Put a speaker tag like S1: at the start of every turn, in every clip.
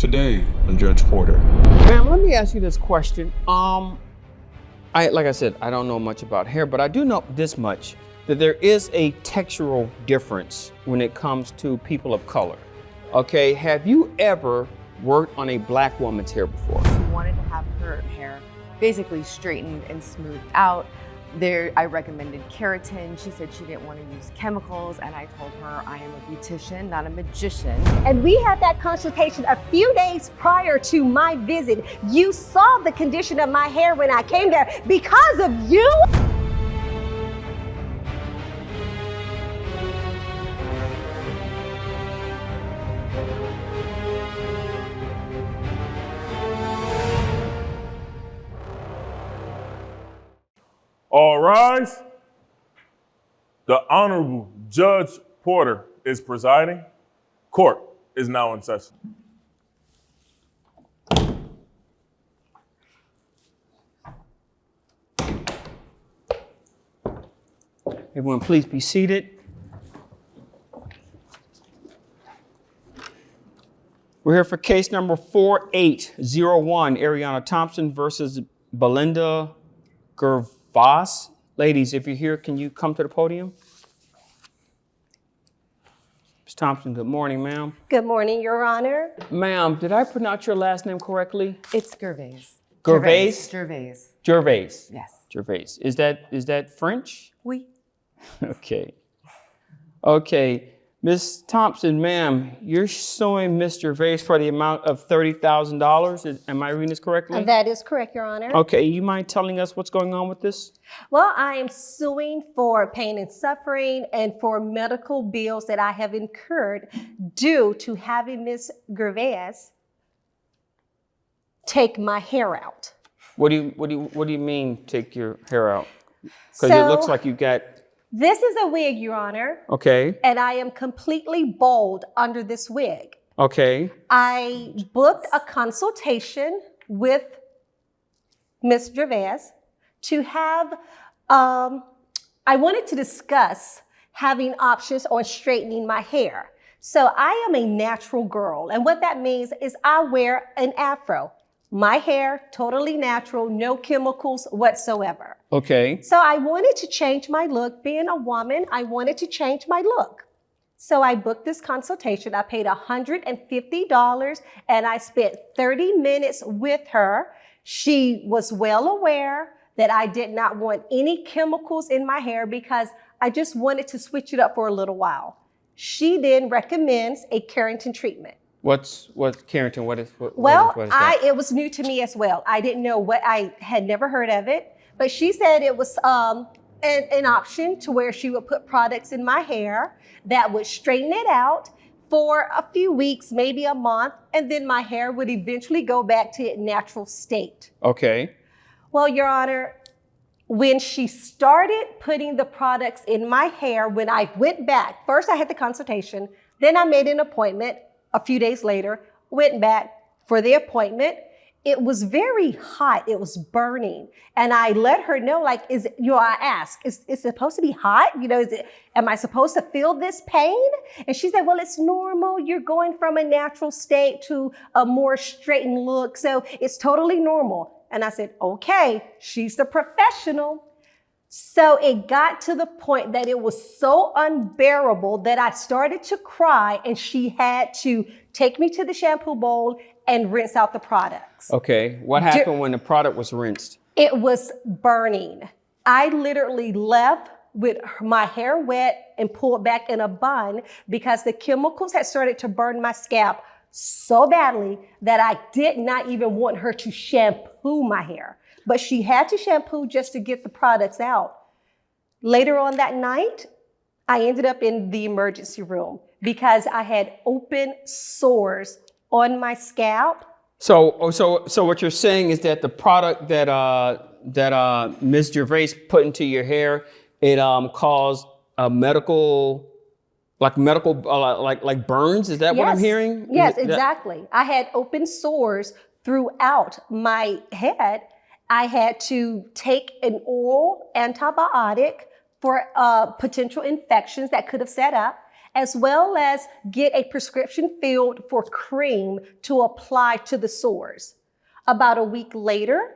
S1: Today on Judge Porter.
S2: Ma'am, let me ask you this question. Like I said, I don't know much about hair, but I do know this much, that there is a textural difference when it comes to people of color. Okay, have you ever worked on a black woman's hair before?
S3: She wanted to have her hair basically straightened and smoothed out. I recommended keratin. She said she didn't want to use chemicals, and I told her I am a beautician, not a magician.
S4: And we had that consultation a few days prior to my visit. You saw the condition of my hair when I came there because of you.
S5: All rise. The Honorable Judge Porter is presiding. Court is now in session.
S2: Everyone, please be seated. We're here for case number 4801, Arianna Thompson versus Belinda Gervais. Ladies, if you're here, can you come to the podium? Ms. Thompson, good morning, ma'am.
S4: Good morning, Your Honor.
S2: Ma'am, did I pronounce your last name correctly?
S3: It's Gervais.
S2: Gervais?
S3: Gervais.
S2: Gervais.
S3: Yes.
S2: Gervais. Is that French?
S3: Oui.
S2: Okay. Okay. Ms. Thompson, ma'am, you're suing Ms. Gervais for the amount of $30,000. Am I reading this correctly?
S4: That is correct, Your Honor.
S2: Okay. You mind telling us what's going on with this?
S4: Well, I am suing for pain and suffering and for medical bills that I have incurred due to having Ms. Gervais take my hair out.
S2: What do you mean take your hair out? Because it looks like you got.
S4: This is a wig, Your Honor.
S2: Okay.
S4: And I am completely bald under this wig.
S2: Okay.
S4: I booked a consultation with Ms. Gervais to have, I wanted to discuss having options on straightening my hair. So I am a natural girl. And what that means is I wear an afro. My hair, totally natural, no chemicals whatsoever.
S2: Okay.
S4: So I wanted to change my look. Being a woman, I wanted to change my look. So I booked this consultation. I paid $150 and I spent 30 minutes with her. She was well aware that I did not want any chemicals in my hair because I just wanted to switch it up for a little while. She then recommends a keratin treatment.
S2: What's keratin? What is
S4: that? It was new to me as well. I didn't know what, I had never heard of it, but she said it was an option to where she would put products in my hair that would straighten it out for a few weeks, maybe a month, and then my hair would eventually go back to its natural state.
S2: Okay.
S4: Well, Your Honor, when she started putting the products in my hair, when I went back, first I had the consultation, then I made an appointment. A few days later, went back for the appointment. It was very hot. It was burning. And I let her know, like, I asked, is it supposed to be hot? Am I supposed to feel this pain? And she said, well, it's normal. You're going from a natural state to a more straightened look. So it's totally normal. And I said, okay, she's the professional. So it got to the point that it was so unbearable that I started to cry and she had to take me to the shampoo bowl and rinse out the products.
S2: Okay. What happened when the product was rinsed?
S4: It was burning. I literally left with my hair wet and pulled back in a bun because the chemicals had started to burn my scalp so badly that I did not even want her to shampoo my hair. But she had to shampoo just to get the products out. Later on that night, I ended up in the emergency room because I had open sores on my scalp.
S2: So what you're saying is that the product that Ms. Gervais put into your hair, it caused medical burns. Is that what I'm hearing?
S4: Yes, exactly. I had open sores throughout my head. I had to take an oral antibiotic for potential infections that could have set up. as well as get a prescription filled for cream to apply to the sores. About a week later,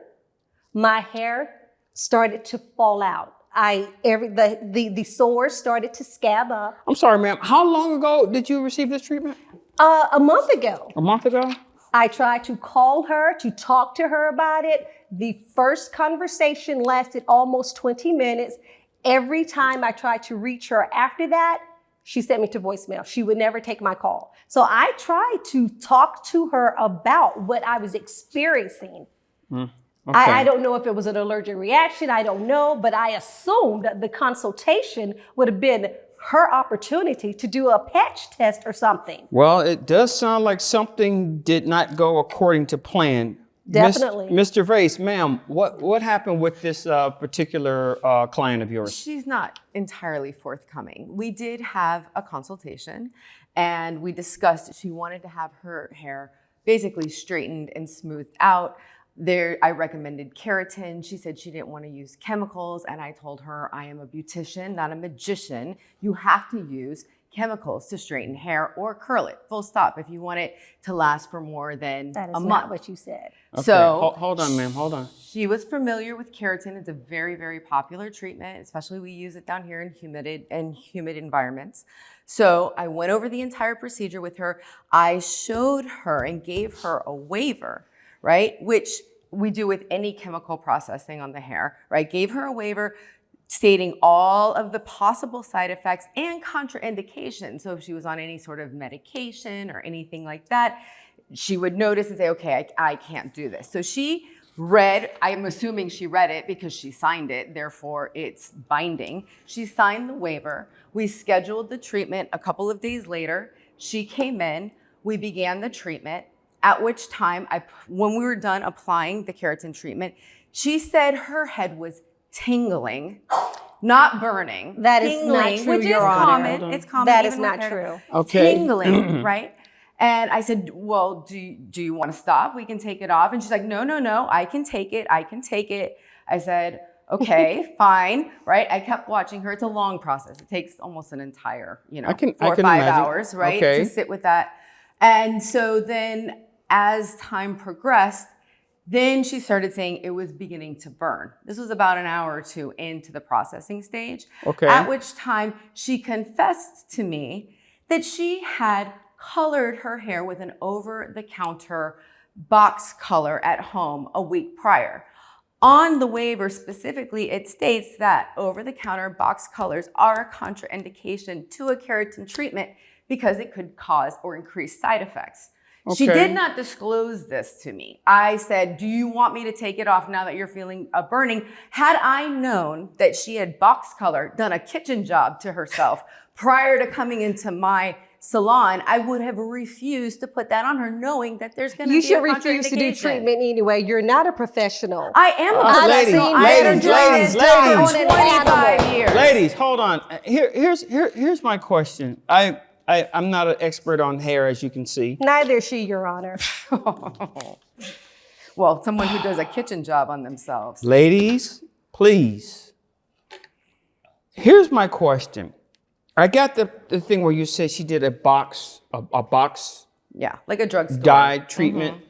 S4: my hair started to fall out. The sores started to scab up.
S2: I'm sorry, ma'am. How long ago did you receive this treatment?
S4: A month ago.
S2: A month ago?
S4: I tried to call her to talk to her about it. The first conversation lasted almost 20 minutes. Every time I tried to reach her after that, she sent me to voicemail. She would never take my call. So I tried to talk to her about what I was experiencing.
S2: Okay.
S4: I don't know if it was an allergic reaction. I don't know, but I assumed that the consultation would have been her opportunity to do a patch test or something.
S2: Well, it does sound like something did not go according to plan.
S4: Definitely.
S2: Ms. Gervais, ma'am, what happened with this particular client of yours?
S3: She's not entirely forthcoming. We did have a consultation and we discussed she wanted to have her hair basically straightened and smoothed out. I recommended keratin. She said she didn't want to use chemicals, and I told her I am a beautician, not a magician. You have to use chemicals to straighten hair or curl it, full stop, if you want it to last for more than
S4: That is
S3: a month.
S4: not what you said.
S2: Okay.
S3: So
S2: hold on, ma'am, hold on.
S3: she was familiar with keratin. It's a very, very popular treatment, especially we use it down here in humid environments. So I went over the entire procedure with her. I showed her and gave her a waiver, right? Which we do with any chemical processing on the hair, right? Gave her a waiver stating all of the possible side effects and contraindications. So if she was on any sort of medication or anything like that, she would notice and say, okay, I can't do this. So she read, I'm assuming she read it because she signed it, therefore it's binding. She signed the waiver. We scheduled the treatment a couple of days later. She came in, we began the treatment, at which time, when we were done applying the keratin treatment, she said her head was tingling, not burning.
S4: That is
S3: tingling,
S4: not true,
S3: which
S4: Your
S3: is
S4: Honor.
S3: common. It's common.
S4: That
S3: even
S4: is
S3: with
S4: not
S3: hair.
S4: true.
S2: Okay.
S3: Tingling, right? And I said, well, do you want to stop? We can take it off. And she's like, no, I can take it. I said, okay, fine, right? I kept watching her. It's a long process. It takes almost an entire, 4 or 5
S2: imagine.
S3: hours, right?
S2: Okay.
S3: To sit with that. And so then as time progressed, then she started saying it was beginning to burn. This was about an hour or two into the processing stage.
S2: Okay.
S3: At which time she confessed to me that she had colored her hair with an over-the-counter box color at home a week prior. On the waiver specifically, it states that over-the-counter box colors are a contraindication to a keratin treatment because it could cause or increase side effects. She
S2: Okay.
S3: did not disclose this to me. I said, do you want me to take it off now that you're feeling a burning? Had I known that she had box color, done a kitchen job to herself prior to coming into my salon, I would have refused to put that on her, knowing that there's going to be
S4: You
S3: a
S4: should refuse to do
S3: contraindication.
S4: treatment anyway. You're not a professional.
S3: I am a
S2: Ladies,
S3: professional.
S2: ladies,
S3: I have been doing
S2: ladies,
S3: this
S2: ladies.
S3: for 25 years.
S2: Ladies, hold on. Here's my question. I'm not an expert on hair, as you can see.
S4: Neither is she, Your Honor.
S3: Well, someone who does a kitchen job on themselves.
S2: Ladies, please. Here's my question. I got the thing where you said she did a box
S3: Yeah, like a drugstore.
S2: dye treatment.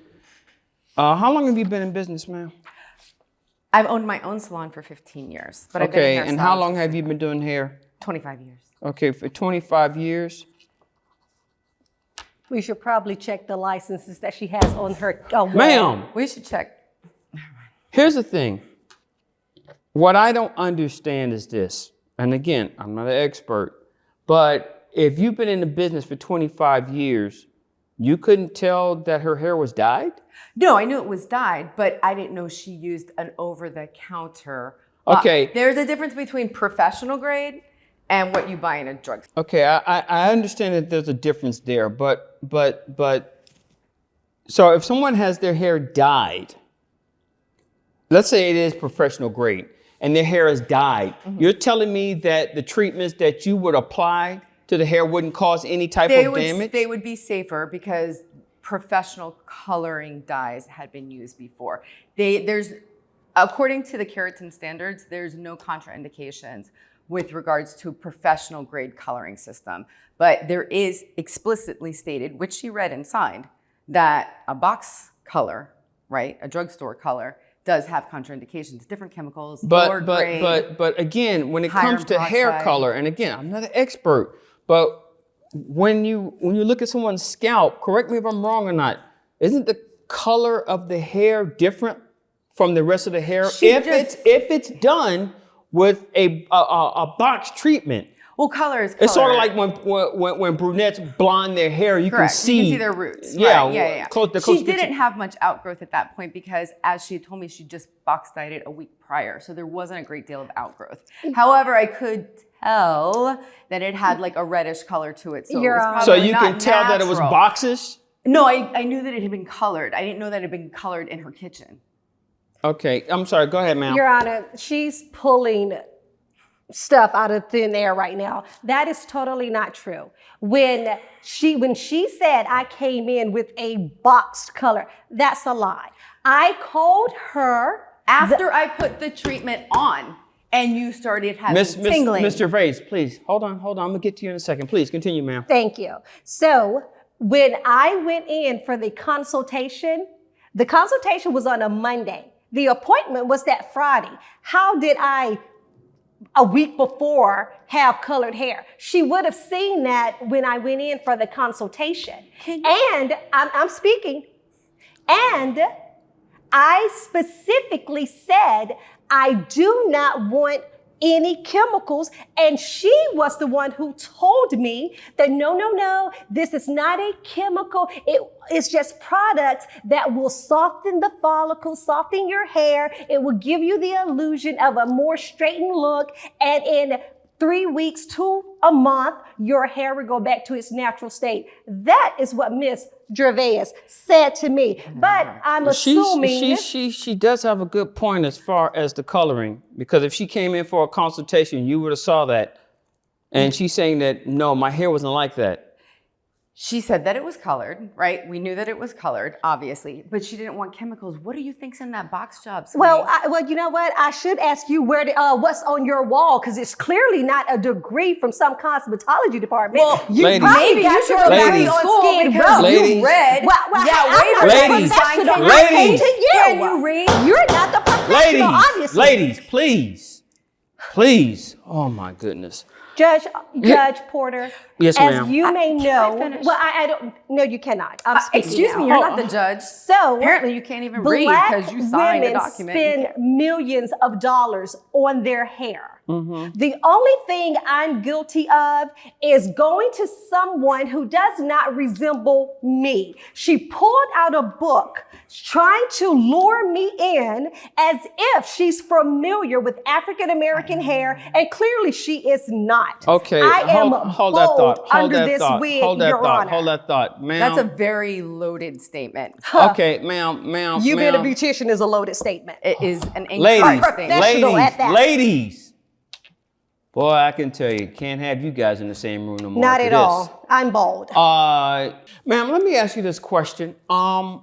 S2: How long have you been in business, ma'am?
S3: I've owned my own salon for 15 years, but I've been
S2: Okay,
S3: a
S2: and how
S3: hairstylist
S2: long have you been doing hair?
S3: 25 years.
S2: Okay, for 25 years.
S4: We should probably check the licenses that she has on her wall.
S2: Ma'am,
S3: We should check.
S2: here's the thing. What I don't understand is this, and again, I'm not an expert, but if you've been in the business for 25 years, you couldn't tell that her hair was dyed?
S3: No, I knew it was dyed, but I didn't know she used an over-the-counter.
S2: Okay.
S3: There's a difference between professional grade and what you buy in a drugstore.
S2: Okay, I understand that there's a difference there, but so if someone has their hair dyed, let's say it is professional grade, and their hair is dyed, you're telling me that the treatments that you would apply to the hair wouldn't cause any type of damage?
S3: They would be safer because professional coloring dyes had been used before. According to the keratin standards, there's no contraindications with regards to a professional grade coloring system. But there is explicitly stated, which she read and signed, that a box color, right, a drugstore color, does have contraindications, different chemicals, lower grade.
S2: But again, when it
S3: higher
S2: comes to hair
S3: peroxide.
S2: color, and again, I'm not an expert, but when you look at someone's scalp, correct me if I'm wrong or not, isn't the color of the hair different from the rest of the hair if it's done with a box treatment?
S3: Well, color is color.
S2: It's sort of like when brunettes blonde their hair, you can see.
S3: You can see their roots.
S2: Yeah,
S3: right. Yeah. She didn't have much outgrowth at that point because, as she had told me, she just box dyed it a week prior. So there wasn't a great deal of outgrowth. However, I could tell that it had like a reddish color to it. So, it was
S2: so
S3: probably
S2: you
S3: not
S2: can tell that it was
S3: natural.
S2: boxes?
S3: No, I knew that it had been colored. I didn't know that it had been colored in her kitchen.
S2: Okay, I'm sorry. Go ahead, ma'am.
S4: Your Honor, she's pulling stuff out of thin air right now. That is totally not true. When she said I came in with a boxed color, that's a lie. I called her
S3: After I put the treatment on and you started having tingling.
S2: Miss Gervais, please, hold on. I'm gonna get to you in a second. Please, continue, ma'am.
S4: Thank you. So when I went in for the consultation was on a Monday. The appointment was that Friday. How did I, a week before, have colored hair? She would have seen that when I went in for the consultation. And I'm speaking. And I specifically said, I do not want any chemicals. And she was the one who told me that no, this is not a chemical. It's just products that will soften the follicles, soften your hair. It will give you the illusion of a more straightened look. And in 3 weeks to a month, your hair will go back to its natural state. That is what Miss Gervais said to me. But I'm assuming
S2: she does have a good point as far as the coloring, because if she came in for a consultation, you would have saw that. And she's saying that, no, my hair wasn't like that.
S3: She said that it was colored, right? We knew that it was colored, obviously, but she didn't want chemicals. What do you think's in that box job, sweetie?
S4: Well, you know what? I should ask you what's on your wall, because it's clearly not a degree from some cosmetology department.
S3: Well,
S2: ladies,
S3: maybe you should go back to school because
S2: ladies,
S3: you read. Waiver.
S2: Ladies,
S3: Can you read?
S4: You're not the professional, obviously.
S2: Please. Oh my goodness.
S4: Judge Porter,
S2: yes,
S4: as
S2: ma'am.
S4: you may know,
S3: finish?
S4: well, I don't, no, you cannot. I'm speaking
S3: Excuse
S4: now.
S3: me, you're not the judge.
S4: So
S3: apparently you can't even read because you signed a document.
S4: Black women spend millions of dollars on their hair.
S2: Mm-hmm.
S4: The only thing I'm guilty of is going to someone who does not resemble me. She pulled out a book trying to lure me in as if she's familiar with African American hair, and clearly she is not.
S2: Okay,
S4: I am
S2: hold that thought.
S4: under this wig, Your Honor.
S2: Hold that thought, ma'am.
S3: That's a very loaded statement.
S2: Okay, ma'am.
S4: You being a beautician is a loaded statement.
S3: It is an incorrect thing.
S2: Ladies. Boy, I can tell you, can't have you guys in the same room no more.
S4: Not at all. I'm bold.
S2: Ma'am, let me ask you this question. Like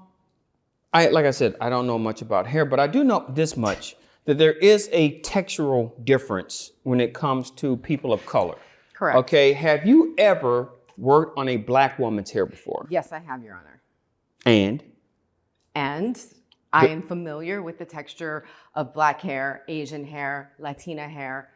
S2: I said, I don't know much about hair, but I do know this much, that there is a textural difference when it comes to people of color.
S3: Correct.
S2: Okay, have you ever worked on a black woman's hair before?
S3: Yes, I have, Your Honor.
S2: And
S3: I am familiar with the texture of black hair, Asian hair, Latina hair,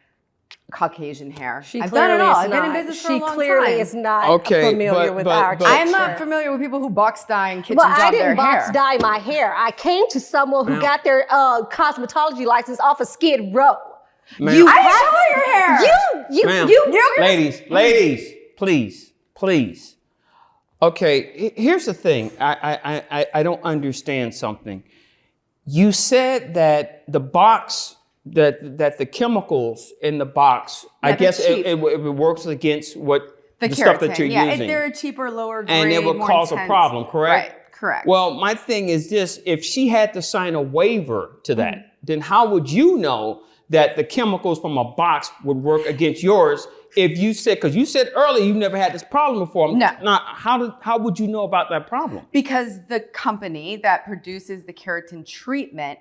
S3: Caucasian hair. I've done it all. I've been in business for a long time.
S4: She clearly is not familiar with our texture.
S3: I am not familiar with people who box dye and kitchen
S4: Well,
S3: job
S4: I
S3: their
S4: didn't
S3: hair.
S4: box dye my hair. I came to someone who got their cosmetology license off of Skid Row.
S2: Ma'am.
S4: You
S3: I didn't color your hair.
S2: Ladies, please. Okay, here's the thing. I don't understand something. You said that the box, that the chemicals in the box, I guess it works against the stuff that you're using.
S3: If they're a cheaper, lower grade,
S2: and it would
S3: more
S2: cause
S3: intense.
S2: a problem, correct?
S3: Right, correct.
S2: Well, my thing is this: if she had to sign a waiver to that, then how would you know that the chemicals from a box would work against yours? If you said, because you said earlier you never had this problem before.
S3: No.
S2: Now, how would you know about that problem?
S3: Because the company that produces the keratin treatment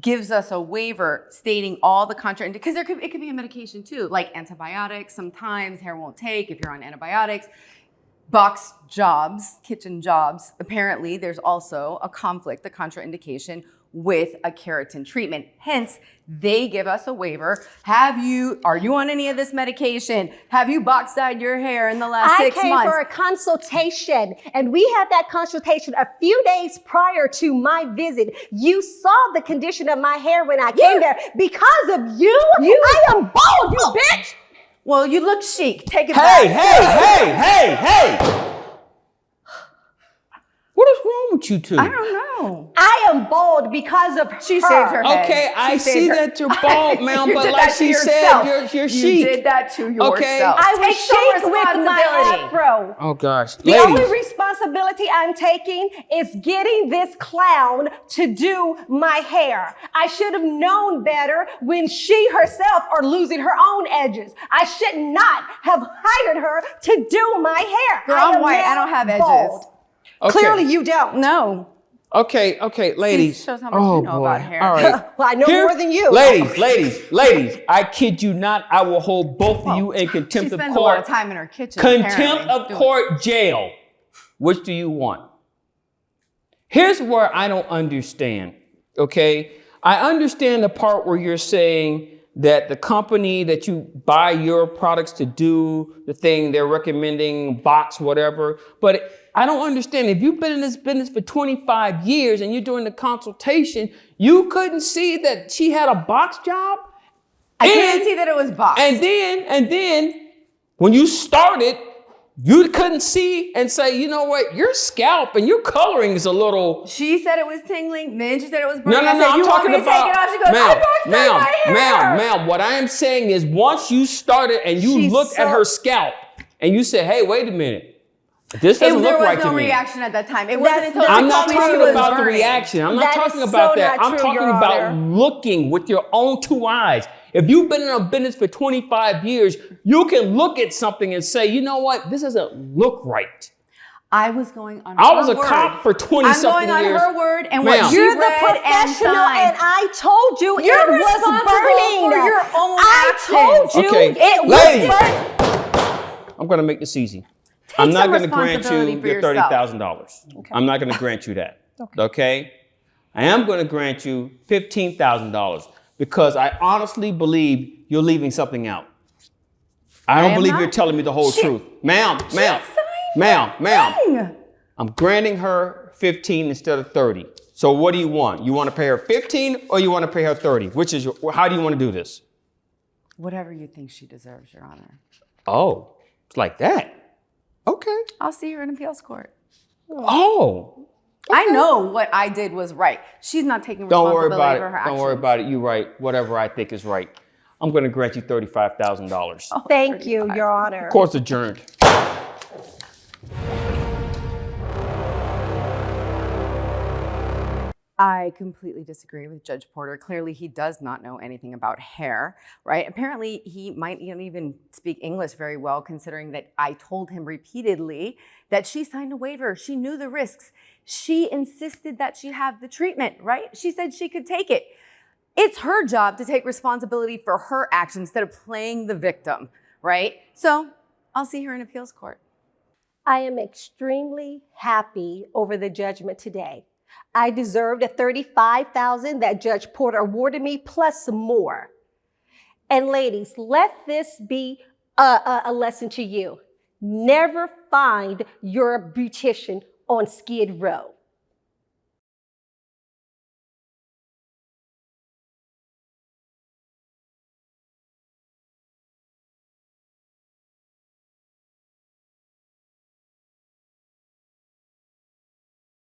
S3: gives us a waiver stating all the contraindications, because it could be a medication too, like antibiotics. Sometimes hair won't take if you're on antibiotics. Box jobs, kitchen jobs, apparently there's also a conflict, a contraindication with a keratin treatment. Hence, they give us a waiver. Are you on any of this medication? Have you box dyed your hair in the last 6 months?
S4: I came for a consultation, and we had that consultation a few days prior to my visit. You saw the condition of my hair when I came there. Because of you, I am bald, you bitch!
S3: Well, you look chic. Take it back.
S2: Hey! What is wrong with you two?
S3: I don't know.
S4: I am bald because of
S3: She
S4: her.
S3: shaved her head.
S2: Okay, I
S3: She
S2: see
S3: shaved her-
S2: that you're bald, ma'am,
S3: You
S2: but
S3: did
S2: like
S3: that to
S2: she said,
S3: yourself.
S2: you're
S3: You
S2: chic.
S3: did that to yourself.
S2: Okay.
S4: I was
S3: Take some
S4: chic with my
S3: responsibility.
S4: afro.
S2: Oh gosh,
S4: The
S2: ladies.
S4: only responsibility I'm taking is getting this clown to do my hair. I should have known better when she herself are losing her own edges. I should not have hired her to do my hair.
S3: Girl,
S4: I
S3: I'm
S4: am
S3: white.
S4: now
S3: I don't have
S4: bald.
S3: edges.
S2: Okay.
S4: Clearly you don't.
S3: No.
S2: Okay, ladies.
S3: See, shows how much you know
S2: boy.
S3: about hair.
S2: All right.
S4: Well, I know more than you.
S2: Ladies, I kid you not, I will hold both of you in contempt
S3: She
S2: of
S3: spends a lot
S2: court.
S3: of time in her kitchen.
S2: Contempt
S3: apparently,
S2: of
S3: doing-
S2: court jail. Which do you want? Here's where I don't understand, okay? I understand the part where you're saying that the company that you buy your products to do the thing they're recommending, box, whatever, but I don't understand. If you've been in this business for 25 years and you're doing the consultation, you couldn't see that she had a box job?
S3: I couldn't see that it was boxed.
S2: And then when you started, you couldn't see and say, you know what, your scalp and your coloring is a little.
S3: She said it was tingling, then she said it was burning.
S2: No,
S3: I said,
S2: I'm
S3: you want
S2: talking
S3: me to
S2: about.
S3: take it off? She goes, I boxed out my hair.
S2: Ma'am. What I am saying is once you started and you
S4: She's
S2: looked at
S4: so-
S2: her scalp and you said, hey, wait a minute. This doesn't
S3: There
S2: look
S3: was
S2: right to
S3: no
S2: me.
S3: reaction at that time. It wasn't
S4: That's
S3: until
S4: not
S3: she
S2: I'm not
S3: told me she
S2: talking
S3: was
S2: about the
S3: burning.
S2: reaction. I'm not
S4: That
S2: talking
S4: is
S2: about
S4: so
S2: that.
S4: not
S2: I'm
S4: true,
S2: talking
S4: Your
S2: about
S4: Honor.
S2: looking with your own two eyes. If you've been in a business for 25 years, you can look at something and say, you know what, this doesn't look right.
S3: I was going on
S2: I
S3: her
S2: was a
S3: word.
S2: cop for 20-something
S3: I'm going
S2: years.
S3: on her word and
S2: Ma'am.
S3: what she
S4: You're the
S3: read and
S4: professional,
S3: signed.
S4: and I told you
S3: You're
S4: it was
S3: responsible
S4: burning.
S3: for your own
S4: I
S3: actions.
S4: told you
S2: Okay,
S4: it
S2: ladies.
S4: was burning.
S2: I'm going to make this easy.
S3: Take
S2: I'm not
S3: some
S2: going to grant
S3: responsibility
S2: you
S3: for
S2: your
S3: yourself.
S2: $30,000. I'm not going to grant you that. Okay? I am going to grant you $15,000 because I honestly believe you're leaving something out. I don't
S3: am
S2: believe
S3: not.
S2: you're telling me the whole
S3: She-
S2: truth. Ma'am.
S3: Dang.
S2: I'm granting her 15 instead of 30. So what do you want? You want to pay her 15 or you want to pay her 30? How do you want to do this?
S3: Whatever you think she deserves, Your Honor.
S2: Oh, it's like that. Okay.
S3: I'll see her in appeals court.
S2: Oh.
S3: I know what I did was right. She's not taking
S2: Don't
S3: responsibility
S2: worry about
S3: for
S2: it.
S3: her actions.
S2: Don't worry about it. You're right. Whatever I think is right. I'm going to grant you $35,000.
S4: Thank you, Your Honor.
S2: Court's adjourned.
S3: I completely disagree with Judge Porter. Clearly, he does not know anything about hair, right? Apparently, he might not even speak English very well, considering that I told him repeatedly that she signed a waiver. She knew the risks. She insisted that she have the treatment, right? She said she could take it. It's her job to take responsibility for her actions instead of playing the victim, right? So I'll see her in appeals court.
S4: I am extremely happy over the judgment today. I deserved the $35,000 that Judge Porter awarded me, plus some more. And ladies, let this be a lesson to you. Never find your beautician on Skid Row.